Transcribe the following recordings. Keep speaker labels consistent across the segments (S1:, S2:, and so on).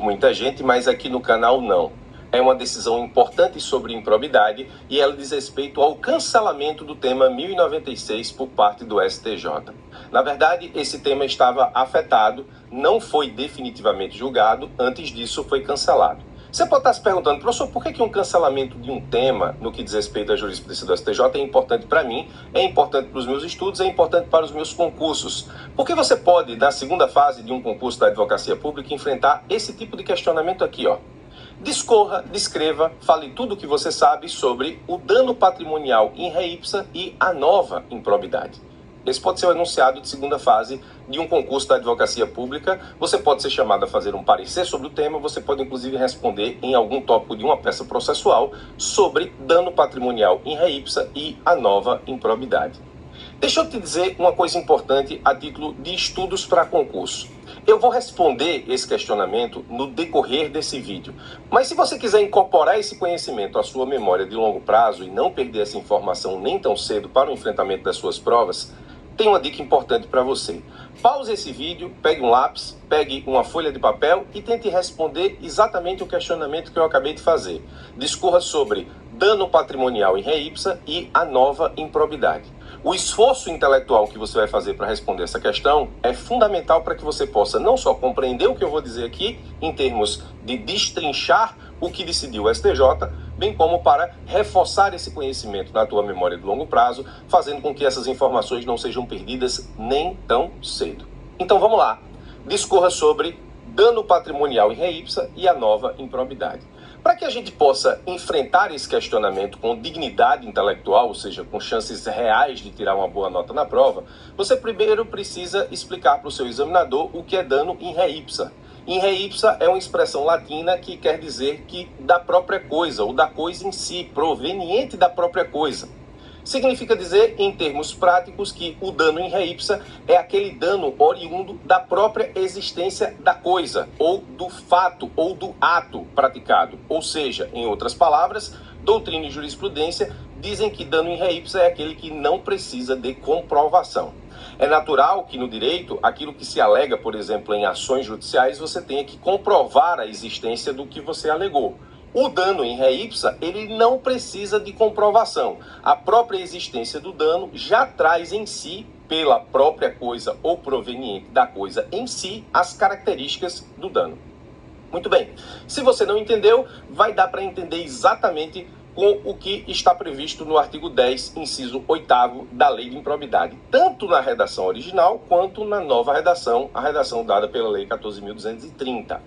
S1: muita gente, mas aqui no canal não. É uma decisão importante sobre improbidade e ela diz respeito ao cancelamento do tema 1096 por parte do STJ. Na verdade, esse tema estava afetado, não foi definitivamente julgado, antes disso foi cancelado. Você pode estar se perguntando, professor, por que um cancelamento de um tema no que diz respeito à jurisprudência do STJ é importante para mim, é importante para os meus estudos, é importante para os meus concursos? Porque você pode, na segunda fase de um concurso da advocacia pública, enfrentar esse tipo de questionamento aqui, ó. Discorra, descreva, fale tudo o que você sabe sobre o dano patrimonial in re ipsa e a nova improbidade. Esse pode ser o enunciado de segunda fase de um concurso da advocacia pública. Você pode ser chamado a fazer um parecer sobre o tema, você pode inclusive responder em algum tópico de uma peça processual sobre dano patrimonial in re ipsa e a nova improbidade. Deixa eu te dizer uma coisa importante a título de estudos para concurso. Eu vou responder esse questionamento no decorrer desse vídeo. Mas se você quiser incorporar esse conhecimento à sua memória de longo prazo e não perder essa informação nem tão cedo para o enfrentamento das suas provas, tem uma dica importante para você. Pause esse vídeo, pegue um lápis, pegue uma folha de papel e tente responder exatamente o questionamento que eu acabei de fazer. Discorra sobre dano patrimonial in re ipsa e a nova improbidade. O esforço intelectual que você vai fazer para responder essa questão é fundamental para que você possa não só compreender o que eu vou dizer aqui, em termos de destrinchar o que decidiu o STJ, bem como para reforçar esse conhecimento na tua memória de longo prazo, fazendo com que essas informações não sejam perdidas nem tão cedo. Então vamos lá. Discorra sobre dano patrimonial in re ipsa e a nova improbidade. Para que a gente possa enfrentar esse questionamento com dignidade intelectual, ou seja, com chances reais de tirar uma boa nota na prova, você primeiro precisa explicar para o seu examinador o que é dano in re ipsa. In re ipsa é uma expressão latina que quer dizer que da própria coisa, ou da coisa em si, proveniente da própria coisa. Significa dizer, em termos práticos, que o dano in re ipsa é aquele dano oriundo da própria existência da coisa, ou do fato, ou do ato praticado. Ou seja, em outras palavras, doutrina e jurisprudência dizem que dano in re ipsa é aquele que não precisa de comprovação. É natural que no direito, aquilo que se alega, por exemplo, em ações judiciais, você tenha que comprovar a existência do que você alegou. O dano in re ipsa, ele não precisa de comprovação. A própria existência do dano já traz em si, pela própria coisa ou proveniente da coisa em si, as características do dano. Muito bem. Se você não entendeu, vai dar para entender exatamente com o que está previsto no artigo 10, inciso 8º da Lei de Improbidade, tanto na redação original quanto na nova redação, a redação dada pela Lei 14.230.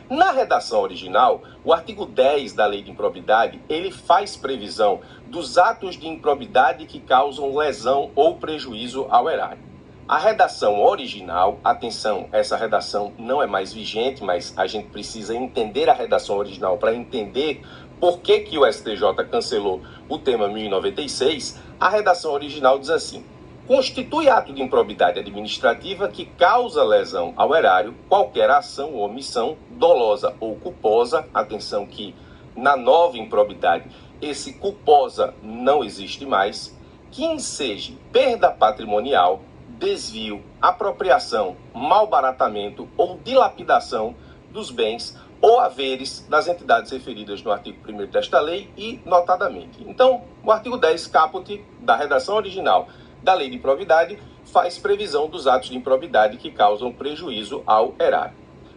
S1: Na redação original, o artigo 10 da Lei de Improbidade, ele faz previsão dos atos de improbidade que causam lesão ou prejuízo ao erário. A redação original, atenção, essa redação não é mais vigente, mas a gente precisa entender a redação original para entender por que o STJ cancelou o tema 1096. A redação original diz assim: constitui ato de improbidade administrativa que causa lesão ao erário qualquer ação ou omissão dolosa ou culposa. Atenção que na nova improbidade esse culposa não existe mais, que enseje perda patrimonial, desvio, apropriação, malbaratamento ou dilapidação dos bens ou haveres das entidades referidas no artigo 1º desta lei e notadamente. Então, o artigo 10 caput da redação original da Lei de Improbidade faz previsão dos atos de improbidade que causam prejuízo ao erário.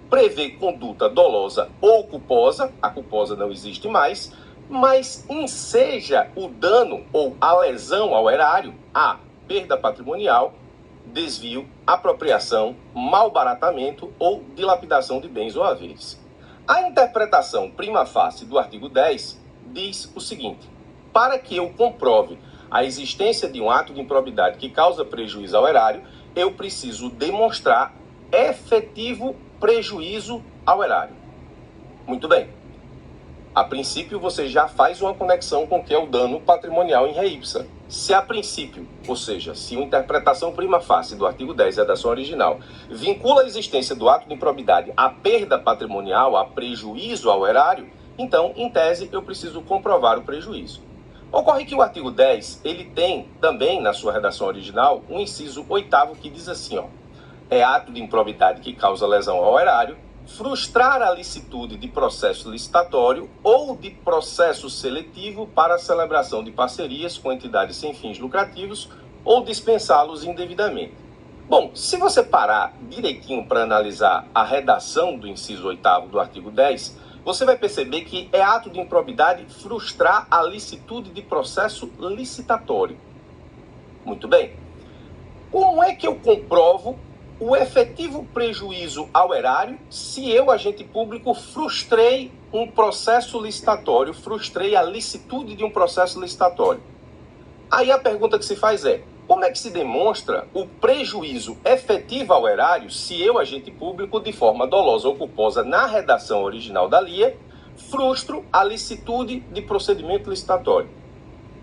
S1: Prevê conduta dolosa ou culposa, a culposa não existe mais, mas enseja o dano ou a lesão ao erário, a perda patrimonial, desvio, apropriação, malbaratamento ou dilapidação de bens ou haveres. A interpretação prima facie do artigo 10 diz o seguinte: para que eu comprove a existência de um ato de improbidade que causa prejuízo ao erário, eu preciso demonstrar efetivo prejuízo ao erário. Muito bem. A princípio, você já faz uma conexão com o que é o dano patrimonial in re ipsa. Se a princípio, ou seja, se a interpretação prima facie do artigo 10 da redação original vincula a existência do ato de improbidade à perda patrimonial, a prejuízo ao erário, então, em tese, eu preciso comprovar o prejuízo. Ocorre que o artigo 10, ele tem também, na sua redação original, um inciso 8º que diz assim, ó: é ato de improbidade que causa lesão ao erário, frustrar a licitude de processo licitatório ou de processo seletivo para a celebração de parcerias com entidades sem fins lucrativos ou dispensá-los indevidamente. Bom, se você parar direitinho para analisar a redação do inciso 8º do artigo 10, você vai perceber que é ato de improbidade frustrar a licitude de processo licitatório. Muito bem. Como é que eu comprovo o efetivo prejuízo ao erário se eu, agente público, frustrei um processo licitatório, frustrei a licitude de um processo licitatório? Aí a pergunta que se faz é: como é que se demonstra o prejuízo efetivo ao erário se eu, agente público, de forma dolosa ou culposa na redação original da LIA, frustro a licitude de procedimento licitatório?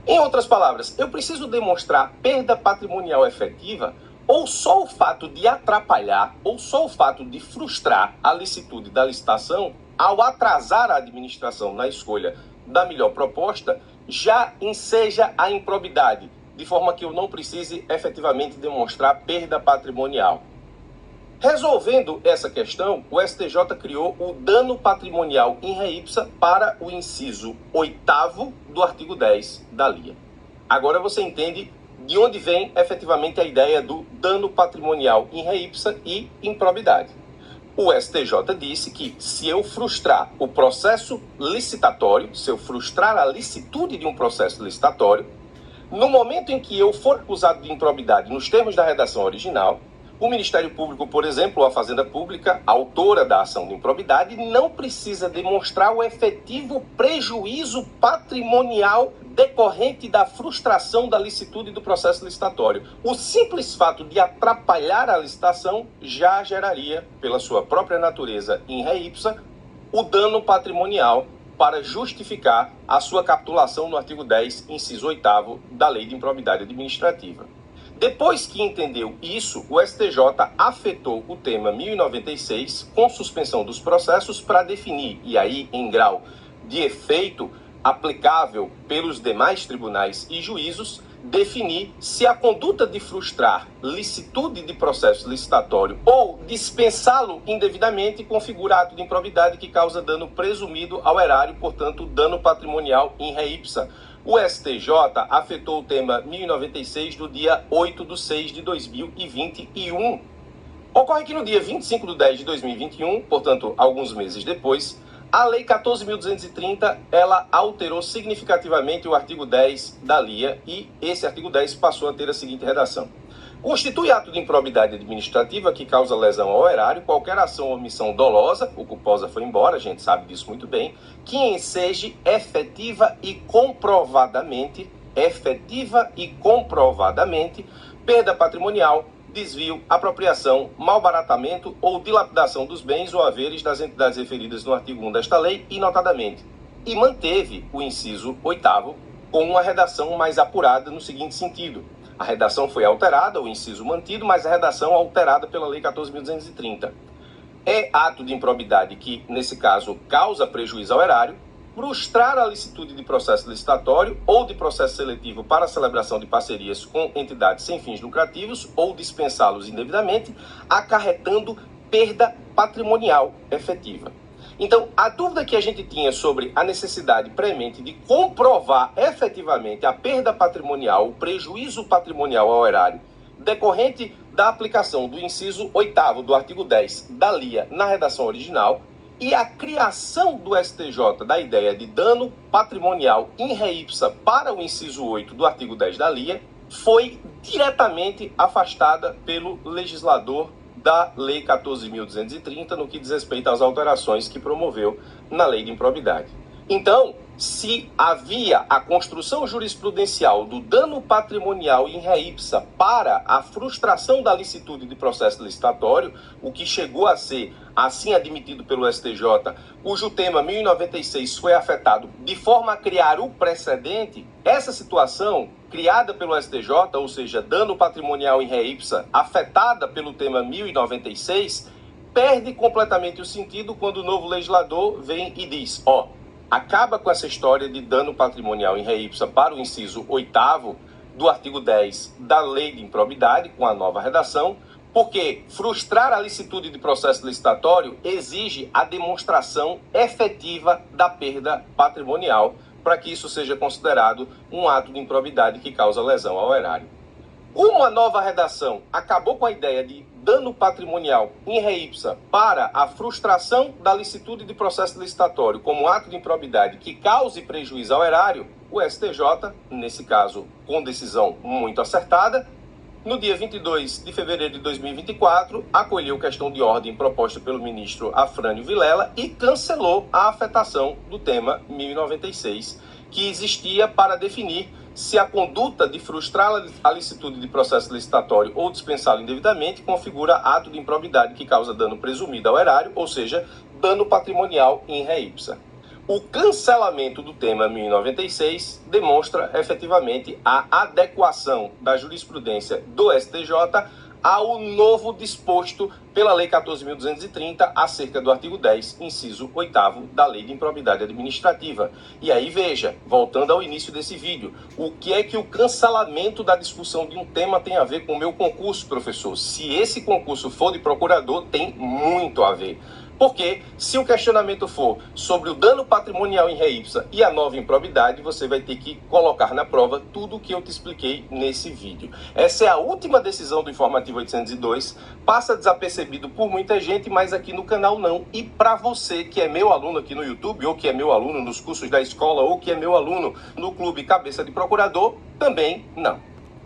S1: Em outras palavras, eu preciso demonstrar perda patrimonial efetiva ou só o fato de atrapalhar ou só o fato de frustrar a licitude da licitação ao atrasar a administração na escolha da melhor proposta já enseja a improbidade, de forma que eu não precise efetivamente demonstrar perda patrimonial. Resolvendo essa questão, o STJ criou o dano patrimonial in re ipsa para o inciso 8º do artigo 10 da LIA. Agora você entende de onde vem efetivamente a ideia do dano patrimonial in re ipsa e improbidade. O STJ disse que se eu frustrar o processo licitatório, se eu frustrar a licitude de um processo licitatório, no momento em que eu for acusado de improbidade nos termos da redação original, o Ministério Público, por exemplo, ou a Fazenda Pública, autora da ação de improbidade, não precisa demonstrar o efetivo prejuízo patrimonial decorrente da frustração da licitude do processo licitatório. O simples fato de atrapalhar a licitação já geraria, pela sua própria natureza in re ipsa, o dano patrimonial para justificar a sua capitulação no artigo 10, inciso 8º da Lei de Improbidade Administrativa. Depois que entendeu isso, o STJ afetou o tema 1096 com suspensão dos processos para definir, e aí em grau de efeito aplicável pelos demais tribunais e juízos, definir se a conduta de frustrar licitude de processo licitatório ou dispensá-lo indevidamente configura ato de improbidade que causa dano presumido ao erário, portanto, dano patrimonial in re ipsa. O STJ afetou o tema 1096 do dia 8/6/2021. Ocorre que no dia 25/10/2021, portanto, alguns meses depois, a Lei 14.230, ela alterou significativamente o artigo 10 da LIA e esse artigo 10 passou a ter a seguinte redação: constitui ato de improbidade administrativa que causa lesão ao erário qualquer ação ou omissão dolosa, o culposa foi embora, a gente sabe disso muito bem, que enseje efetiva e comprovadamente, perda patrimonial, desvio, apropriação, malbaratamento ou dilapidação dos bens ou haveres das entidades referidas no artigo 1 desta lei e notadamente. E manteve o inciso 8º com uma redação mais apurada no seguinte sentido: a redação foi alterada, o inciso mantido, mas a redação alterada pela Lei 14.230. É ato de improbidade que, nesse caso, causa prejuízo ao erário, frustrar a licitude de processo licitatório ou de processo seletivo para a celebração de parcerias com entidades sem fins lucrativos ou dispensá-los indevidamente, acarretando perda patrimonial efetiva. Então, a dúvida que a gente tinha sobre a necessidade premente de comprovar efetivamente a perda patrimonial, o prejuízo patrimonial ao erário, decorrente da aplicação do inciso 8º do artigo 10 da LIA na redação original, e a criação do STJ da ideia de dano patrimonial in re ipsa para o inciso 8 do artigo 10 da LIA foi diretamente afastada pelo legislador da Lei 14.230 no que diz respeito às alterações que promoveu na Lei de Improbidade. Então, se havia a construção jurisprudencial do dano patrimonial in re ipsa para a frustração da licitude de processo licitatório, o que chegou a ser assim admitido pelo STJ, cujo tema 1096 foi afetado de forma a criar o precedente, essa situação criada pelo STJ, ou seja, dano patrimonial in re ipsa, afetada pelo tema 1096, perde completamente o sentido quando o novo legislador vem e diz, acaba com essa história de dano patrimonial in re ipsa para o inciso 8º do artigo 10 da Lei de Improbidade, com a nova redação, Porque frustrar a licitude de processo licitatório exige a demonstração efetiva da perda patrimonial, para que isso seja considerado um ato de improbidade que causa lesão ao erário. Como a nova redação acabou com a ideia de dano patrimonial in re ipsa para a frustração da licitude de processo licitatório como ato de improbidade que cause prejuízo ao erário, o STJ, nesse caso com decisão muito acertada, no dia 22 de fevereiro de 2024, acolheu questão de ordem proposta pelo ministro Afrânio Vilela e cancelou a afetação do tema 1096, que existia para definir se a conduta de frustrar a licitude de processo licitatório ou dispensá-lo indevidamente configura ato de improbidade que causa dano presumido ao erário, ou seja, dano patrimonial in re ipsa. O cancelamento do tema 1096 demonstra efetivamente a adequação da jurisprudência do STJ ao novo disposto pela Lei 14.230 acerca do artigo 10, inciso 8º da Lei de Improbidade Administrativa. E aí veja, voltando ao início desse vídeo, o que é que o cancelamento da discussão de um tema tem a ver com o meu concurso, professor? Se esse concurso for de procurador, tem muito a ver. Porque se o questionamento for sobre o dano patrimonial in re ipsa e a nova improbidade, você vai ter que colocar na prova tudo o que eu te expliquei nesse vídeo. Essa é a última decisão do informativo 802, passa desapercebido por muita gente, mas aqui no canal não. E para você que é meu aluno aqui no YouTube, ou que é meu aluno nos cursos da escola, ou que é meu aluno no Clube Cabeça de Procurador, também não.